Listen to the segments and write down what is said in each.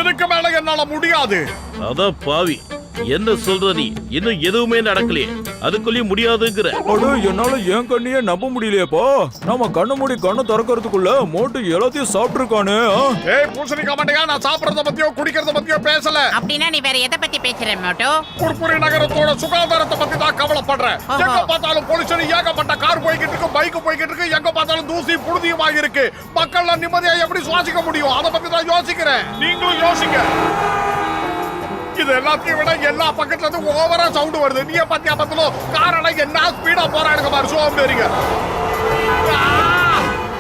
இதுக்கு மேல என்னால முடியாது. அத பாவி, என்ன சொல்ற நீ? இன்னும் எதுவுமே நடக்கலையே, அதுக்குள்ளேயும் முடியாதுங்கிற? அட, என்னால என் கண்ணையே நம்ப முடியலையேப்பா. நாம கண்ணு மூடி கண்ணு திறக்கிறதுக்குள்ள மோட்டு எல்லாத்தையும் சாப்பிட்டுருக்கானே. ஏய் பூசணிக்கா மண்டையா, நான் சாப்பிடறத பத்தியோ குடிக்கிறத பத்தியோ பேசல. அப்படின்னா நீ வேற எதை பத்தி பேசுற மோட்டோ? புர்புரி நகரத்தோட சுகாதாரத்தை பத்தி தான் கவலைப்படுறேன். எங்க பார்த்தாலும் பொலிஷன், ஏகப்பட்ட கார் போய்கிட்டு இருக்கு, பைக் போய்கிட்டு இருக்கு, எங்க பார்த்தாலும் தூசி புழுதியுமாக இருக்கு. மக்கள் நிம்மதியா எப்படி சுவாசிக்க முடியும்? அதை பத்தி தான் யோசிக்கிறேன். நீங்களும் யோசிங்க. இது எல்லாத்தையும் விட எல்லா பக்கத்துல இருந்து ஓவரா சவுண்ட் வருது. நீ பத்தியா பத்தலும் காரணம் என்ன ஸ்பீடா போராடுங்க பாரு, சோம்பேறிங்க.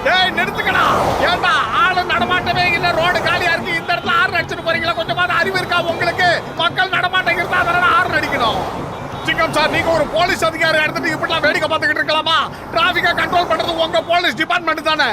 டேய் நிறுத்துக்கடா. ஏண்டா ஆளு நடமாட்டமே இல்ல, ரோடு காலியா இருக்கு, இந்த இடத்துல ஆறு அடிச்சுட்டு போறீங்களா? கொஞ்சமாவது அறிவு இருக்கா உங்களுக்கு? மக்கள் நடமாட்டம் இருந்தா அதனால ஆறு அடிக்கணும். சிங்கம் சார், நீங்க ஒரு போலீஸ் அதிகாரி எடுத்துட்டு இப்படிலாம் வேடிக்கை பார்த்துக்கிட்டு இருக்கலாமா? டிராபிக்கை கண்ட்ரோல் பண்றது உங்க போலீஸ் டிபார்ட்மெண்ட் தானே.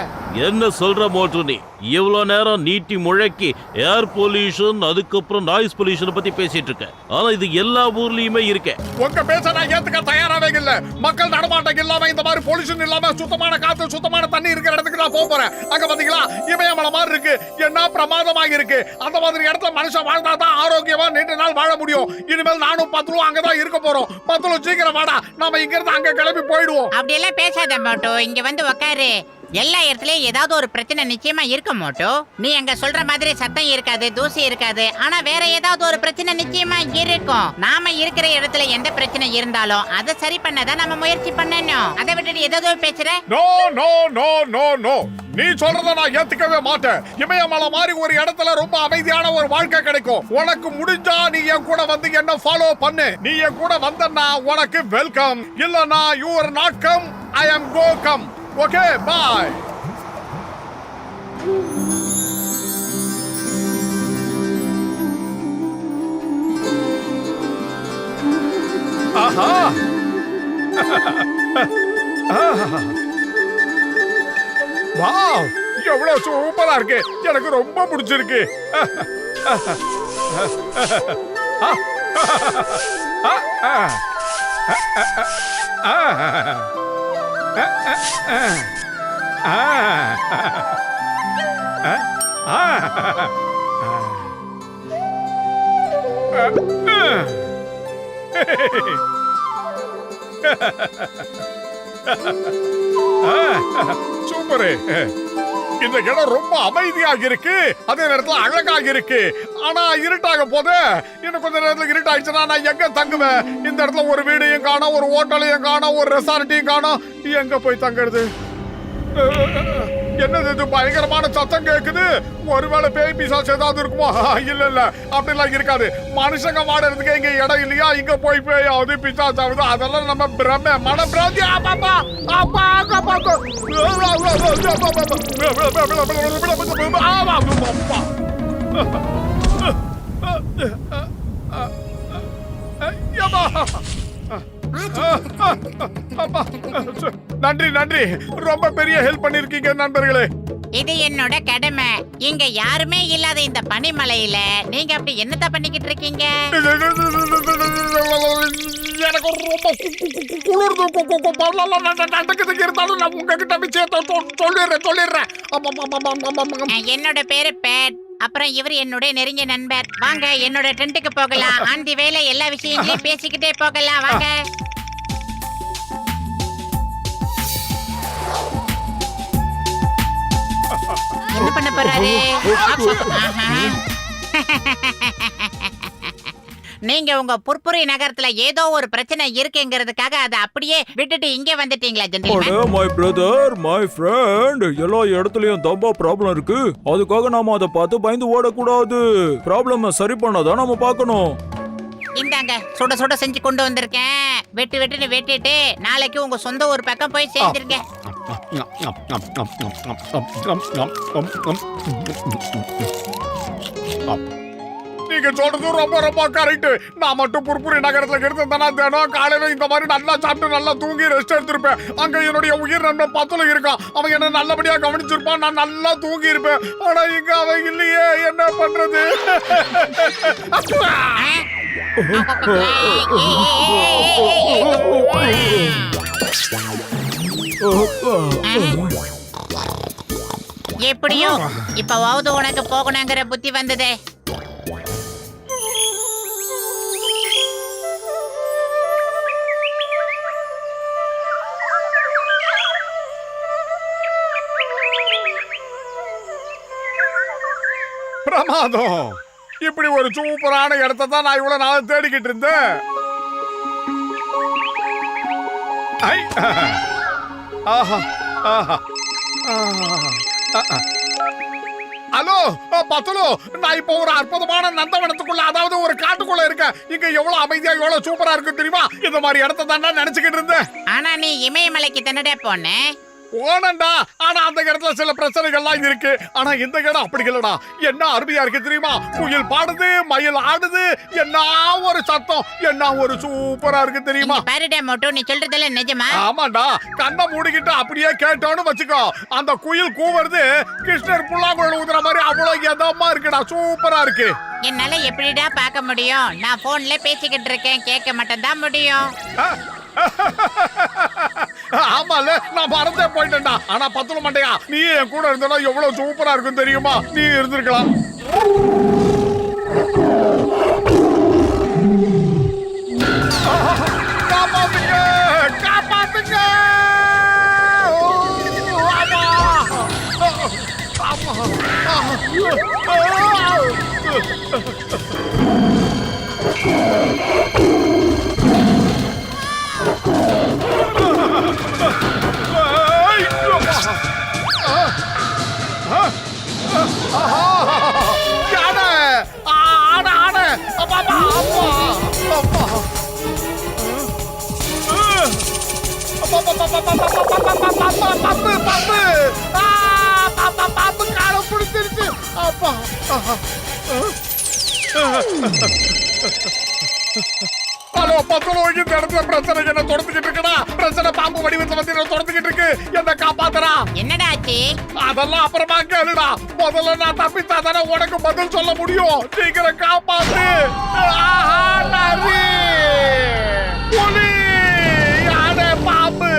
என்ன சொல்ற மோட்டு நீ? இவ்வளவு நேரம் நீட்டி முழக்கி ஏர் பொல்யூஷன், அதுக்கப்புறம் நாய்ஸ் பொல்யூஷன் பத்தி பேசிட்டு இருக்க. ஆனா இது எல்லா ஊர்லயுமே இருக்கே. உங்க பேச நான் ஏத்துக்க தயாராவே இல்ல. மக்கள் நடமாட்டம் இல்லாம, இந்த மாதிரி பொல்யூஷன் இல்லாம, சுத்தமான காத்து சுத்தமான தண்ணி இருக்கிற இடத்துக்கு நான் போறேன். அங்க பாத்தீங்களா இமயமலை மாதிரி இருக்கு, என்ன பிரமாதமாக இருக்கு. அந்த மாதிரி இடத்துல மனுஷன் வாழ்ந்தா தான் ஆரோக்கியமா நீண்ட நாள் வாழ முடியும். இனிமேல் நானும் பத்துலும் அங்கதான் இருக்க போறோம். பத்துலும் சீக்கிரம் வாடா, நாம இங்க இருந்து அங்க கிளம்பி போயிடுவோம். அப்படி எல்லாம் பேசாத மோட்டோ, இங்க வந்து உக்காரு. எல்லா இடத்துலயும் ஏதாவது ஒரு பிரச்சனை நிச்சயமா இருக்க மோட்டோ. நீ அங்க சொல்ற மாதிரி சத்தம் இருக்காது, தூசி இருக்காது, ஆனா வேற ஏதாவது ஒரு பிரச்சனை நிச்சயமா இருக்கும். நாம இருக்கிற இடத்துல எந்த பிரச்சனை இருந்தாலும் அதை சரி பண்ணதான் நம்ம முயற்சி பண்ணணும். அதை விட்டுட்டு ஏதாவது பேசுற? No no no no no, நீ சொல்றத நான் ஏத்துக்கவே மாட்டேன். இமயமலை மாதிரி ஒரு இடத்துல ரொம்ப அமைதியான ஒரு வாழ்க்கை கிடைக்கும். உனக்கு முடிஞ்சா நீ என் கூட வந்து என்ன ஃபாலோ பண்ணு. நீ என் கூட வந்தன்னா உனக்கு வெல்கம், இல்லனா you are not come, I am go come. Okay, bye. ஆஹா. வாவ், எவ்வளவு சூப்பரா இருக்கு. எனக்கு ரொம்ப பிடிச்சிருக்கு. சூப்பர். இந்த இடம் ரொம்ப அமைதியாக இருக்கு, அதே நேரத்துல அழகாக இருக்கு. ஆனா இருட்டாக போது, இன்னும் கொஞ்ச நேரத்துல இருட்டாயிடுச்சுன்னா நான் எங்க தங்குவேன்? இந்த இடத்துல ஒரு வீடையும் காணோம், ஒரு ஹோட்டலையும் காணோம், ஒரு ரெசார்ட்டையும் காணோம். எங்க போய் தங்குறது? என்னது இது பயங்கரமான சத்தம் கேக்குது? ஒருவேளை பேய் பிசாசு ஏதாவது இருக்குமோ? இல்ல இல்ல, அப்படிலாம் இருக்காது. மனுஷங்க வாடுறதுக்கு இங்க இடம் இல்லையா? இங்க போய் பேயாவது பிசாசாவது அதெல்லாம் நம்ம பிரம்ம மன பிராந்தி. ஆப்பாப்பா அப்பா காப்பாத்து. நன்றி நன்றி, ரொம்ப பெரிய ஹெல்ப் பண்ணிருக்கீங்க நண்பர்களே. இது என்னோட கடமை. இங்க யாருமே இல்லாத இந்த பனிமலையில நீங்க அப்படி என்னத்த பண்ணிக்கிட்டு இருக்கீங்க? எனக்கு ரொம்ப குளிர்ந்து நடக்குதுக்கு இருந்தாலும் நான் உங்ககிட்ட விஷயத்த சொல்லிடுறேன். என்னோட பேரு பேட். அப்புறம் இவர் என்னோட நெருங்கிய நண்பர். வாங்க என்னோட டென்ட்டுக்கு போகலாம். அந்த வேலை எல்லா விஷயங்களையும் பேசிக்கிட்டே போகலாம். வாங்க. என்ன பண்ண போறாரு? நீங்க உங்க புர்புரி நகரத்துல ஏதோ ஒரு பிரச்சனை இருக்குங்கிறதுக்காக அதை அப்படியே விட்டுட்டு இங்க வந்துட்டீங்களா gentleman? My brother, my friend, எல்லா இடத்துலயும் தம்பா ப்ராப்ளம் இருக்கு. அதுக்காக நாம அதை பார்த்து பயந்து ஓடக்கூடாது. ப்ராப்ளம் சரி பண்ணாதான் நாம பார்க்கணும். இந்தாங்க சுட சுட செஞ்சு கொண்டு வந்திருக்கேன். வெட்டுன்னு வெட்டிட்டு நாளைக்கு உங்க சொந்த ஊர் பக்கம் போய் சேர்ந்துருங்க. நீங்க சொல்றது ரொம்ப ரொம்ப கரெக்ட். நான் மட்டும் புர்புரி நகரத்துல இருந்தேன்னா தினம் காலையில இந்த மாதிரி நல்லா சாப்பிட்டு நல்லா தூங்கி ரெஸ்ட் எடுத்திருப்பேன். அங்க என்னுடைய உயிர் நண்பன் பத்துல இருக்கான். அவன் என்ன நல்லபடியா கவனிச்சிருப்பான், நான் நல்லா தூங்கி இருப்பேன். ஆனா இங்க அவன் இல்லையே, என்ன பண்றது? எப்படியோ இப்பவாவது உனக்கு போகணுங்கிற புத்தி வந்ததே. பிரமாதம். இப்படி ஒரு சூப்பரான இடத்தை தான் நான் இவ்வளவு நாள் தேடிக்கிட்டு இருந்தேன். ஐ, ஆஹா, ஆஹா, ஆஹா. ஹலோ பத்துலு, நான் இப்போ ஒரு அற்புதமான நந்தவனத்துக்குள்ள, அதாவது ஒரு காட்டுக்குள்ள இருக்கேன். இங்க எவ்வளவு அமைதியா எவ்வளவு சூப்பரா இருக்கு தெரியுமா? இந்த மாதிரி இடத்தை தான் நினைச்சுக்கிட்டு இருந்தேன். ஆனா நீ இமயமலைக்கு தானடா போன? போனண்டா, ஆனா அந்த இடத்துல சில பிரச்சனைகள்லாம் இருக்கு. ஆனா இந்த இடம் அப்படி இல்லடா. என்ன அருமையா இருக்கு தெரியுமா? குயில் பாடுது, மயில் ஆடுது, என்ன ஒரு சத்தம், என்ன ஒரு சூப்பரா இருக்கு தெரியுமா? பாருடா மோட்டு, நீ சொல்றதெல்லாம் நிஜமா? ஆமாண்டா, கண்ணை மூடிக்கிட்டு அப்படியே கேட்டோன்னு வச்சுக்கோ, அந்த குயில் கூவுறது கிருஷ்ணர் புல்லாங்குழல் ஊதுற மாதிரி அவ்வளவு எதமா இருக்குடா, சூப்பரா இருக்கு. என்னால எப்படிடா பார்க்க முடியும்? நான் போன்ல பேசிக்கிட்டு இருக்கேன், கேட்க மட்டும் தான் முடியும். ஆமால, நான் மறந்தே போயிட்டேன்டா. ஆனா பத்துல மாட்டேயா, நீ என் கூட இருந்தா எவ்வளவு சூப்பரா இருக்கும் தெரியுமா? நீ இருந்திருக்கலாம். காப்பாத்துங்க, காப்பாத்துங்க. ஹலோ பத்தலோ, இந்த இடத்துல பிரச்சனை என்ன தொடர்ந்துகிட்டு இருக்குடா. பிரச்சனை பாம்பு வடிவத்துல வந்து என்ன தொடர்ந்துகிட்டு இருக்கு. என்ன காப்பாத்தரா? என்னடா ஆச்சு? அதெல்லாம் அப்புறமா கேளுடா. முதல்ல நான் தப்பித்தா தானே உனக்கு பதில் சொல்ல முடியும். சீக்கிரம் காப்பாத்து. நரி, புலி, யானை, பாம்பு.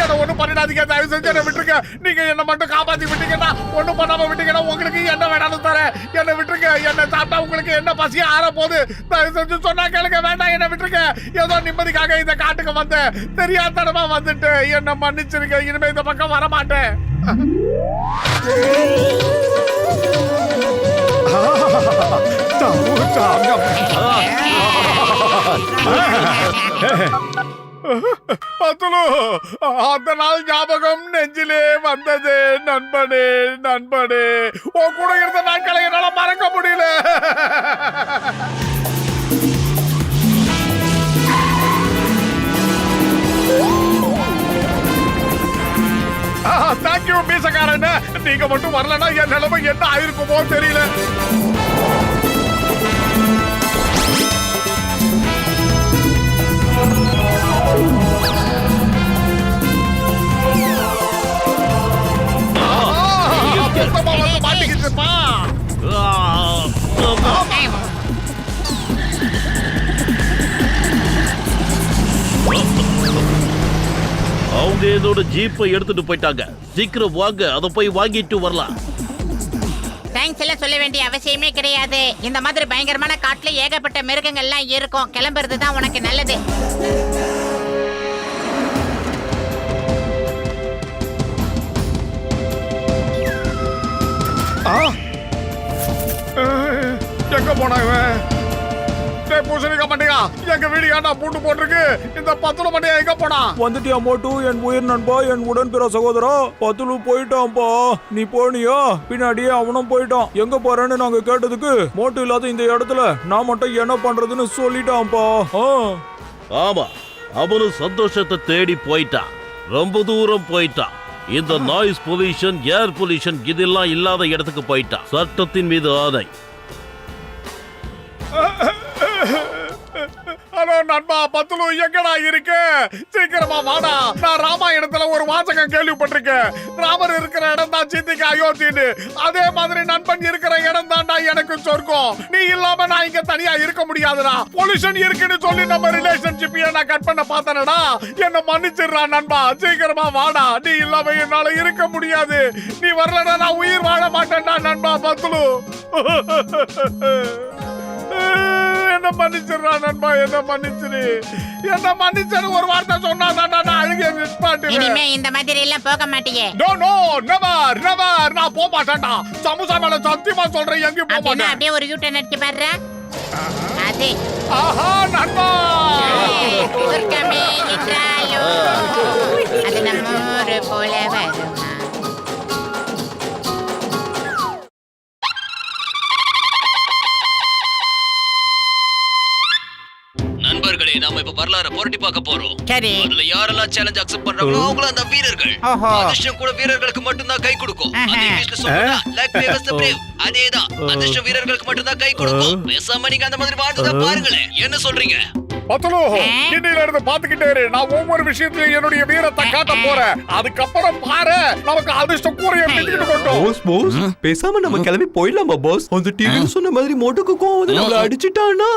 என்ன ஒண்ணும் பண்ணிடாதீங்க, தயவு செஞ்சு என்ன விட்டுருங்க. நீங்க என்ன மட்டும் காப்பாத்தி விட்டீங்கன்னா, ஒண்ணும் பண்ணாம விட்டீங்கன்னா உங்களுக்கு என்ன வேணாலும் தரேன். என்ன விட்டுருங்க. என்ன சாப்பிட்டா உங்களுக்கு என்ன பசி ஆற போகுது? தயவு செஞ்சு சொன்னா கேளுங்க. வேண்டாம், என்ன விட்டுருங்க. ஏதோ நிம்மதிக்காக இந்த காட்டுக்கு வந்தேன், தெரியாதனமா வந்துட்டு என்ன மன்னிச்சிருங்க. இனிமே இந்த பக்கம் வர மாட்டேன். பத்துலு, அந்த நாள் ஞாபகம் நெஞ்சிலே வந்தது. நண்பனே, நண்பனே, உன் கூட இருந்த நாட்களை என்னால மறக்க முடியல. தேங்க்யூ மீசக்காரன். நீங்க மட்டும் வரலன்னா என் நிலைமை என்ன ஆயிருக்குமோ தெரியல. மாட்டிக்கிச்சுப்பா. அவங்க என்னோட ஜீப்பை எடுத்துட்டு போயிட்டாங்க. சீக்கிரம் வாங்க, அதை போய் வாங்கிட்டு வரலாம். தேங்க்ஸ் எல்லாம் சொல்ல வேண்டிய அவசியமே கிடையாது. இந்த மாதிரி பயங்கரமான காட்டுல ஏகப்பட்ட மிருகங்கள்லாம் இருக்கும். கிளம்புறது தான் உனக்கு நல்லது. எங்க போனா இவன்? பூசணிக்கா மண்டையா, எங்க வீடு ஏன்டா பூட்டு போட்டிருக்கு? இந்த பத்துல மண்டையா எங்க போனா? வந்துட்டியா மோட்டு, என் உயிர் நண்பா, என் உடன்பிற சகோதரா? பத்துலு போயிட்டான்பா. நீ போனியா? பின்னாடியே அவனும் போயிட்டான். எங்க போறேன்னு நாங்க கேட்டதுக்கு, மோட்டு இல்லாத இந்த இடத்துல நான் மட்டும் என்ன பண்றதுன்னு சொல்லிட்டான்பா. ஆமா, அவனும் சந்தோஷத்தை தேடி போயிட்டான். ரொம்ப தூரம் போயிட்டான். இந்த நாய்ஸ் பொல்யூஷன், ஏர் பொல்யூஷன் இதெல்லாம் இல்லாத இடத்துக்கு போயிட்டான். சட்டத்தின் மீது ஆணை. ஹலோ நண்பா, பத்துலு எங்கடா இருக்க? சீக்கிரமா வாடா. நான் ராமாயணத்துல ஒரு வாசகம் கேள்விப்பட்டிருக்கேன். ராமர் இருக்கிற இடம் தான் சீதைக்கு அயோத்தின்னு. அதே மாதிரி நண்பன் இருக்கிற இடம் தான்டா எனக்கு சொர்க்கம். நீ இல்லாம நான் இங்க தனியா இருக்க முடியாதுடா. பொல்யூஷன் இருக்குன்னு சொல்லி நம்ம ரிலேஷன்ஷிப் நான் கட் பண்ண பார்த்தனடா. என்ன மன்னிச்சிடுறா நண்பா. சீக்கிரமா வாடா. நீ இல்லாம என்னால இருக்க முடியாது. நீ வரலடா நான் உயிர் வாழ மாட்டேன்டா நண்பா. பத்துலு என்ன மன்னிச்சிடுறா நண்பா, என்ன மன்னிச்சிரு, என்ன மன்னிச்சது ஒரு வார்த்தை சொன்னா நான் அழுகிய நிற்பாட்டுவேன். இனிமே இந்த மாதிரி எல்லாம் போக மாட்டியே. நோ நோ நெவர் நெவர், நான் போக மாட்டேன்டா. சமுசா மேல சத்தியமா சொல்றேன், எங்கேயும் போக அப்படின்னா மாட்டேன். அப்படியே ஒரு யூட்டன் அடிச்சு பாடுற. அது ஆஹா நண்பா, சொர்க்கமே என்றாலும் அது நம்ம ஊரு போல வருமா? நண்பர்களே, நாம இப்ப வரலாறு புரட்டி பார்க்க போறோம். சரி. அதுல யாரெல்லாம் சேலஞ்ச் அக்செப்ட் பண்றாங்களோ அவங்கள அந்த வீரர்கள். ஓஹோ. அதிர்ஷ்டம் கூட வீரர்களுக்கு மட்டும் தான் கை கொடுக்கும். அது இங்கிலீஷ்ல சொல்றா luck favors the brave. அதேதான், அதிர்ஷ்டம் வீரர்களுக்கு மட்டும் தான் கை கொடுக்கும். பேசாம நீங்க அந்த மாதிரி வாழ்ந்தத பாருங்களேன். என்ன சொல்றீங்க? பத்துலு, இன்னையில இருந்து பாத்துக்கிட்டே இரு. நான் ஒவ்வொரு விஷயத்திலும் என்னுடைய வீரத்தை காட்ட போறேன். அதுக்கப்புறம் பாரு, நமக்கு அதிர்ஷ்டம் கூரைய பிடிச்சிட்டு கொண்டோம். போஸ் போஸ் பேசாம நம்ம கிளம்பி போயிடலாமா போஸ்? அந்த டிவில சொன்ன மாதிரி மோட்டுக்கு கோவம் வந்து நம்மள அடிச்சிட்டானா?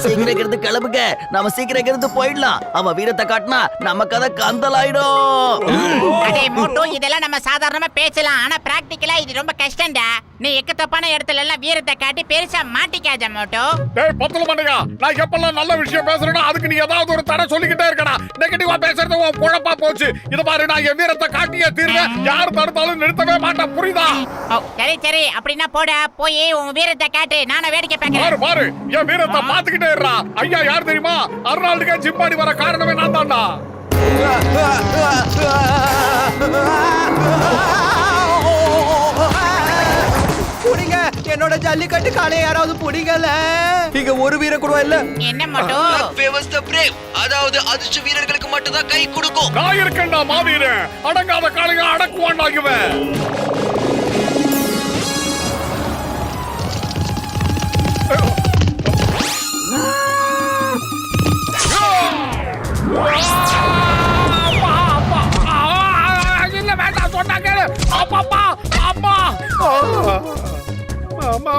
சீக்கிரம் கிளம்புங்க, நம்ம சீக்கிரம் போயிடலாம். அவன் வீரத்தை காட்டினா நம்ம கதை கந்தலாயிடும். அதே மோட்டோ, இதெல்லாம் நம்ம சாதாரணமா பேசலாம், ஆனா பிராக்டிக்கலா இது ரொம்ப கஷ்டம்டா. நீ எக்கத்தப்பான இடத்துல எல்லாம் வீரத்தை காட்டி பெருசா மாட்டிக்காத மோட்டோ. டேய் பத்துலு மண்டையா, நான் எப்பெல்லாம் நல்ல விஷயம் பேசுறேன்னா அதுக்கு நீ ஏதாவது ஒரு தடை சொல்லிக்கிட்டே இருக்கடா. நெகட்டிவா பேசுறது உன் பொழப்பா போச்சு. இது பாரு, நான் என் வீரத்தை காட்டியே தீர்வேன். யார் தடுத்தாலும் நிறுத்தவே மாட்டேன், புரியுதா? சரி சரி, அப்படின்னா போடா, போய் உன் வீரத்தை காட்டு, நானும் வேடிக்கை பாரு பார்க்கறேன். பாரு, என் வீரத்தை பாத்துக்கிட்டே இருடா. ஐயா யார் தெரியுமா? அர்னால்டுக்கே ஜிம்பாடி வர காரணமே நான் தான்டா. புடிங்க, என்னோட ஜல்லிக்கட்டு காளையை யாராவது புடிங்கல. இங்க ஒரு வீரர் கூட இல்ல. என்ன Moto? luck favors the brave. அதாவது அதிர்ஷ்ட வீரர்களுக்கு மட்டும் தான் கை கொடுக்கும். நான் இருக்கேன்டா மாவீரன். அடங்காத காளையை அடக்குவான்டா இவன்.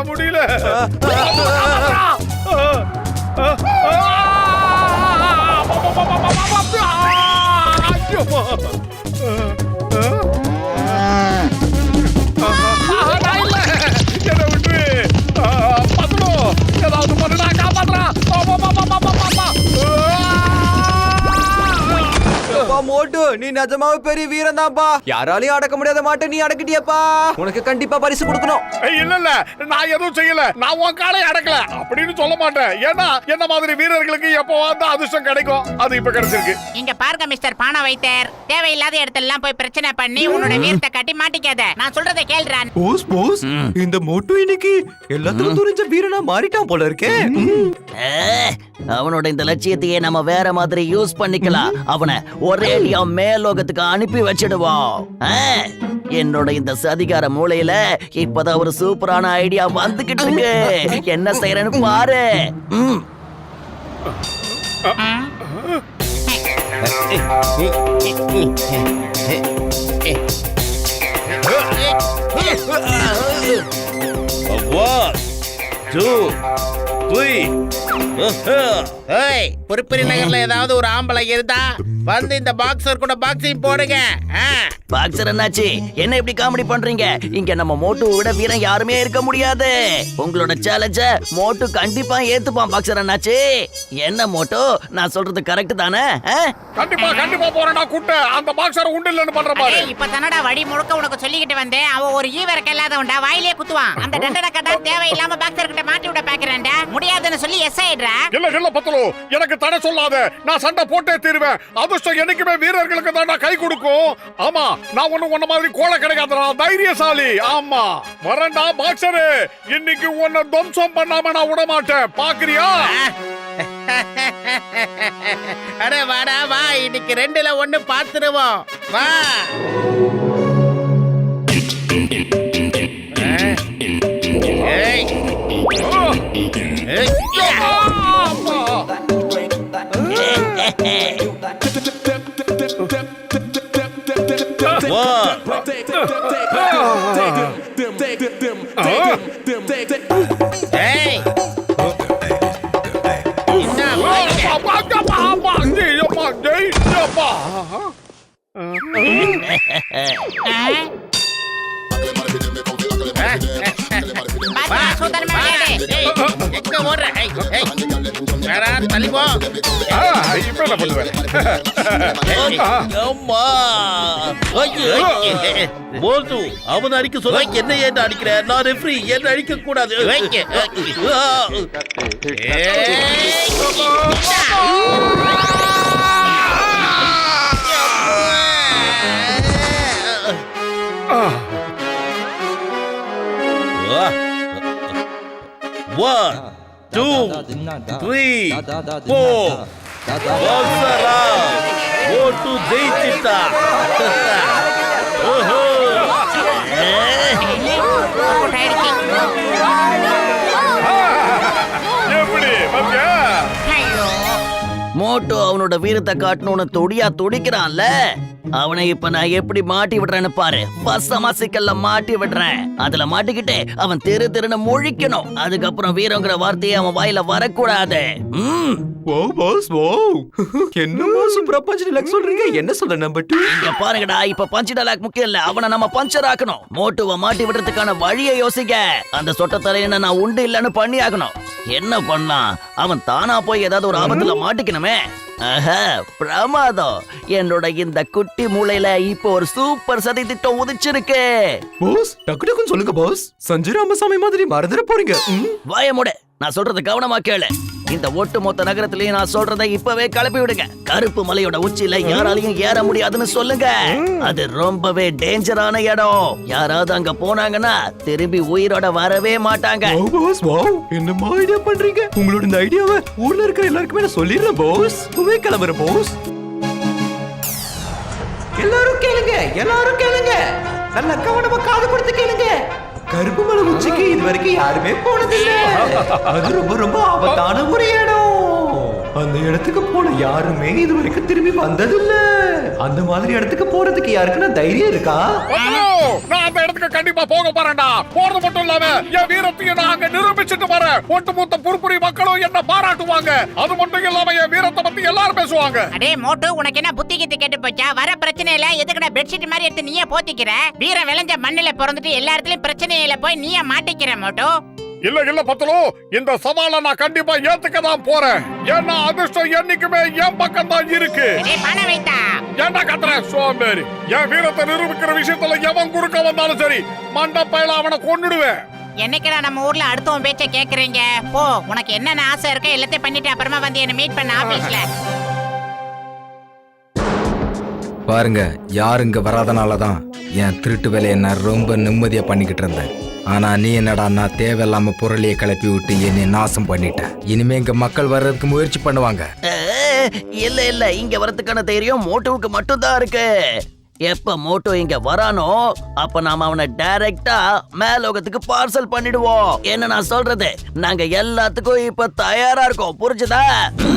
முடியல. என்ன விட்டு பத்துலோ, ஏதாவது பண்ணுடா, காப்பாத்துறா. மோட்டு, நீ நிஜமாவே பெரிய வீரன் தான்ப்பா. யாராலையும் அடக்க முடியாத மாட்டை நீ அடக்கிட்டியப்பா. உனக்கு கண்டிப்பா பரிசு கொடுக்கணும். இல்ல இல்ல, நான் எதுவும் செய்யல. நான் உன் காலை அடக்கல அப்படின்னு சொல்ல மாட்டேன். ஏன்னா என்ன மாதிரி வீரர்களுக்கு எப்போ வந்து அதிர்ஷ்டம் கிடைக்கும், அது இப்ப கிடைச்சிருக்கு. இங்க பாருங்க மிஸ்டர் பானா வைத்தர், தேவையில்லாத இடத்துல எல்லாம் போய் பிரச்சனை பண்ணி உன்னோட வீரத்தை காட்டி மாட்டிக்காத. நான் சொல்றதை கேள்றான். போஸ் போஸ், இந்த மோட்டு இன்னைக்கு எல்லாத்துக்கும் துரிஞ்ச வீரனா மாறிட்டான் போல இருக்கே. அவனோட இந்த லட்சியத்தையே நம்ம வேற மாதிரி யூஸ் பண்ணிக்கலாம். அவனை ஒரேடியா மேலோகத்துக்கு அனுப்பி வச்சிடுவோம். என்னோட இந்த சதிகார மூளையில இப்பதான் ஒரு சூப்பரான ஐடியா வந்துகிட்டு இருக்கு. என்ன செய்யறேன்னு பாரு. One, two, three. ஏய், புரிப்புரி நகர்ல ஏதாவது ஒரு ஆம்பளை இருந்தா வந்து இந்த பாக்ஸர் கூட பாக்ஸிங் போடுங்க. பாக்ஸர் என்னாச்சு? என்ன இப்படி காமெடி பண்றீங்க? இங்க நம்ம மோட்டு விட வீரன் யாருமே இருக்க முடியாது. உங்களோட சேலஞ்ச மோட்டு கண்டிப்பா ஏத்துப்பான். பாக்ஸர் என்னாச்சு? என்ன மோட்டு, நான் சொல்றது கரெக்ட் தானே? கண்டிப்பா கண்டிப்பா போறேன். கூட்ட அந்த பாக்ஸர் உண்டு இல்லன்னு பண்ற பாரு. இப்ப தன்னடா வழி முழுக்க உனக்கு சொல்லிக்கிட்டு வந்தேன். அவன் ஒரு ஈவரக்க இல்லாதவன்டா, வாயிலே குத்துவான். அந்த டண்டன கட்டா தேவையில்லாம பாக்ஸர் கிட்ட மாட்டி விட பாக்குறேன்டா. முடியாதுன்னு சொல்லி எஸ் ஆயிடுறா. இல்ல இல்ல பத்துலு, எனக்கு தடை சொல்லாத. நான் சண்டை போட்டே தீருவேன். அதிர்ஷ்டம் என்னைக்குமே வீரர்களுக்கு தான் கை கொடுக்கும். ஆமா, நான் ஒண்ணு மாதிரி கோலை கிடைக்காதடா, தைரியசாலி. ஆமா வரண்டா பாக்ஸரு, இன்னைக்கு உன்னை துவம்சம் பண்ணாம நான் விட மாட்டேன். பாக்குறியா? அட வாடா வா, இன்னைக்கு 2ல 1 பாத்துருவோம். வா. ஏய். ஏய். பாத்து சூதானமா விளையாடு. ஏய், எங்க ஓடுற? ஏய், ஏய். வேடா, தள்ளி போ. இப்ப என்ன பண்ணுவேன்? அம்மா ஐயோ! மோட்டு அவன் அடிக்க சொல்ல என்ன ஏன் அடிக்கிற? நான் ரெஃப்ரி, என்ன அடிக்க கூடாது. One, two, three, four. Boxera, மோட்டு ஜெயிச்சிட்டா. ஓஹோ! அவுட் ஆயிடுச்சு. எப்படி பாத்தியா? ஐயோ. மோட்டோ அவனோட வீரத்தை காட்டணும்னு துடியா துடிக்கிறான்ல, அவனை இப்ப நான் எப்படி மாட்டி விடுறேன்னு பாரு. பசமா சிக்கல்ல மாட்டி விடுறேன். அதுல மாட்டிக்கிட்டு அவன் தெரு தெருன்னு முழிக்கணும். அதுக்கப்புறம் வீரங்கிற வார்த்தையை அவன் வாயில வரக்கூடாது. ஓ பாஸ் ஓ என்ன பாஸ் பிரபஞ்ச டைலாக் சொல்றீங்க? என்ன சொல்ற நம்பர் 2? இங்க பாருங்கடா, இப்ப பஞ்ச் டைலாக் முக்கியம் இல்ல, அவனை நம்ம பஞ்சர் ஆக்கணும். மோட்டுவை மாட்டி விடுறதுக்கான வழியை யோசிக்க. அந்த சொட்ட தலையனை நான் உண்டு இல்லன்னு பண்ணி ஆகணும். என்ன பண்ணலாம்? அவன் தானா போய் ஏதாவது ஒரு ஆபத்துல மாட்டிக்கணுமே. ஆஹா, பிரமாதம். என்னோட இந்த குட்டி மூளையில இப்போ ஒரு சூப்பர் சதி திட்டம் உதிச்சிருக்கு. பாஸ் டக்கு டக்குன்னு சொல்லுங்க பாஸ். சஞ்சய் ராமசாமி மாதிரி மறந்துட போறீங்க. வாய மூடு, நான் சொல்றது கவனமா கேளு. இந்த ஒட்டுமொத்த நகரத்திலயும் நான் சொல்றதை இப்பவே கிளப்பி விடுங்க. கருப்பு மலையோட உச்சியில யாராலையும் ஏற முடியாதுன்னு சொல்லுங்க. அது ரொம்பவே டேஞ்சரான இடம். யாராவது அங்க போனாங்கன்னா திரும்பி உயிரோட வரவே மாட்டாங்க. வாவ் பாஸ் வாவ், என்னமா ஐடியா பண்றீங்க? உங்களோட இந்த ஐடியாவை ஊர்ல இருக்கிற எல்லாருக்குமே நான் சொல்லிடுறேன் பாஸ். உவே கிளம்புறேன் பாஸ். எல்லாரும் கேளுங்க, எல்லாரும் கேளுங்க. நல்ல கவனமா காது கொடுத்து கேளுங்க. கருப்பு மலை உச்சிக்கு இது வரைக்கும் யாருமே போனதில்ல. அது ரொம்ப ரொம்ப ஆபத்தான ஒரு இடம். அந்த இடத்துக்கு போன யாருமே இது வரைக்கும் திரும்பி வந்ததில்ல. அந்த மாதிரி இடத்துக்கு போறதுக்கு யாருக்குன்னா தைரியம் இருக்கா? நான் அந்த இடத்துக்கு கண்டிப்பா போக போறேன்டா. போறது மட்டும் இல்லாம என் வீரத்தையும் நான் அங்க நிரூபிச்சுட்டு வரேன். ஒட்டுமொத்த புர்புரி மக்களும் என்ன பாராட்டுவாங்க. அது மட்டும் இல்லாம என் வீரத்தை பத்தி எல்லாரும் பேசுவாங்க. அடே மோட்டு, உனக்கு என்ன புத்தி கித்து கேட்டு போச்சா? வர பிரச்சனையில எதுக்குடா பெட்ஷீட் மாதிரி எடுத்து நீயே போத்திக்கிற? வீரம் விளைஞ்ச மண்ணில பிறந்துட்டு எல்லா இடத்துலயும் பிரச்சனையில போய் நீயே மாட்டிக்கிற மோட்டு. இல்ல பத்தலு, இந்த சவாலை நான் கண்டிப்பா ஏத்துக்க தான் போறேன். ஏன்னா அதிர்ஷ்டம் என்னைக்குமே என் பக்கம் தான் இருக்கு. அடே பணம் வைத்தா. என்ன கத்துற சோம்பேறி? என் வீரத்தை நிரூபிக்கிற விஷயத்துல எவன் குறுக்க வந்தாலும் சரி, மண்டப்பையில அவனை கொன்னுடுவேன். என்னைக்குடா நம்ம ஊர்ல அடுத்தவன் பேச்ச கேக்குறீங்க? போ, உனக்கு என்னென்ன ஆசை இருக்க எல்லாத்தையும் பண்ணிட்டு அப்புறமா வந்து என்ன மீட் பண்ண ஆபீஸ்ல. பாருங்க, யாருங்க வராதனாலதான் என் திருட்டு வேலையை நான் ரொம்ப நிம்மதியா பண்ணிக்கிட்டு இருந்தேன். ஆனா நீ என்னடா தேவையில்லாம பொருளையை கிளப்பி விட்டு என்னை நாசம் பண்ணிட்ட. இனிமே இங்க மக்கள் வர்றதுக்கு முயற்சி பண்ணுவாங்க. இல்ல இங்க வரதுக்கான தைரியம் மோட்டோவுக்கு மட்டும் தான் இருக்கு. எப்ப மோட்டோ இங்க வரானோ அப்ப நாம அவனை டைரக்டா மேலோகத்துக்கு பார்சல் பண்ணிடுவோம். என்ன நான் சொல்றது? நாங்க எல்லாத்துக்கும் இப்ப தயாரா இருக்கோம், புரிஞ்சுதா?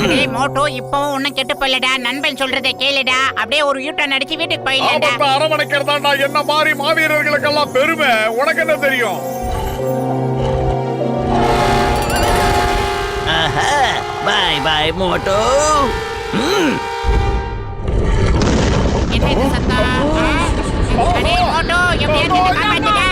அடே மோட்டோ, இப்பவும் ஒண்ணும் கெட்டு போயிலடா. நண்பன் சொல்றதை கேளுடா. அப்படியே ஒரு யூட்டர்ன் அடிச்சு வீட்டுக்கு போயிடலாம்டா. ஆபத்தை அரவணைக்கிறதாண்டா என்ன மாதிரி மாவீரர்களுக்கெல்லாம் பெருமை. உனக்கு என்ன தெரியும்? பாய் பாய் மோட்டோ. என்ன இது சத்தம்? அடே மோட்டோ, எப்படியாச்சும் இதை காப்பாத்துடா.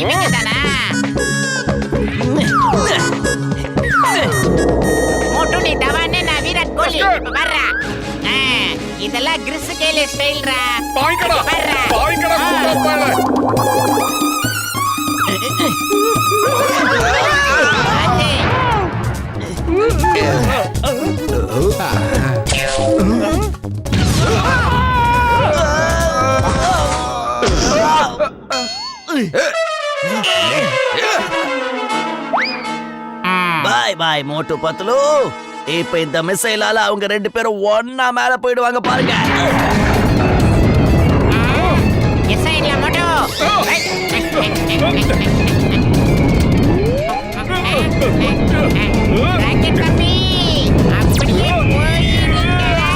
இவங்கதானா? மோட்டு, நீ தவானே, நான் விராட் கோலி. இப்ப வர்றா. இதெல்லாம் கிறிஸ் கேலி ஸ்டைல்ரா. பாய்க்கடா வர்றா. பாய்க்கடா குப்பையில. பாய் பாய் மோட்டு பத்லு. இப்ப இந்த மிசைலால அவங்க ரெண்டு பேரும் ஒன்னா மேல போயிடுவாங்க பாருங்க. ராக்கெட் தம்பி அப்படியே போயிருங்கடா.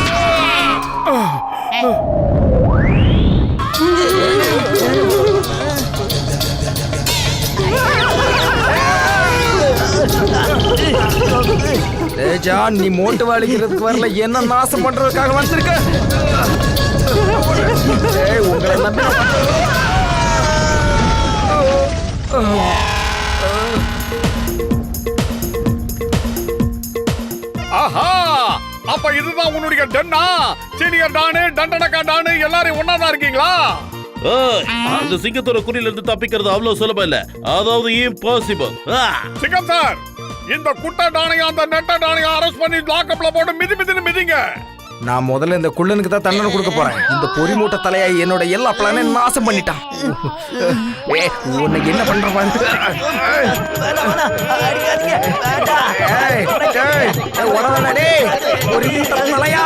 தேஜா நீ மோட்டு வலிக்கிறதுக்கு வரல என்ன நாசம் பண்றதுக்காக வந்திருக்க ஏய், உங்களை நம்பி ஆஹா, அப்ப இதுதான் உன்னுடைய டன்னா? சீனியர் டானு, டண்டனக்கா டானு எல்லாரும் ஒன்னாதான் இருக்கீங்களா? ஏய், அந்த சிங்கத்தோட குறியில இருந்து தப்பிக்கிறது அவ்வளவு சுலபம் இல்ல, அதாவது இம்பாசிபிள். சிங்கம் சார், இந்த குட்டை டானையும் அந்த நெட்ட டானையும் அரெஸ்ட் பண்ணி லாக்அப்ல போட்டு மிதின்னு மிதிங்க. நான் முதல்ல இந்த குள்ளனுக்கு தான் தண்டனை கொடுக்க போறேன். இந்த பொறி மூட்டை தலையா என்னோட எல்லா பிளானையும் நாசம் பண்ணிட்டான். ஏய், உன்னை என்ன பண்ற பாரு. ஏய், ஏய், உடனே டேய், பொறி மூட்டை தலையா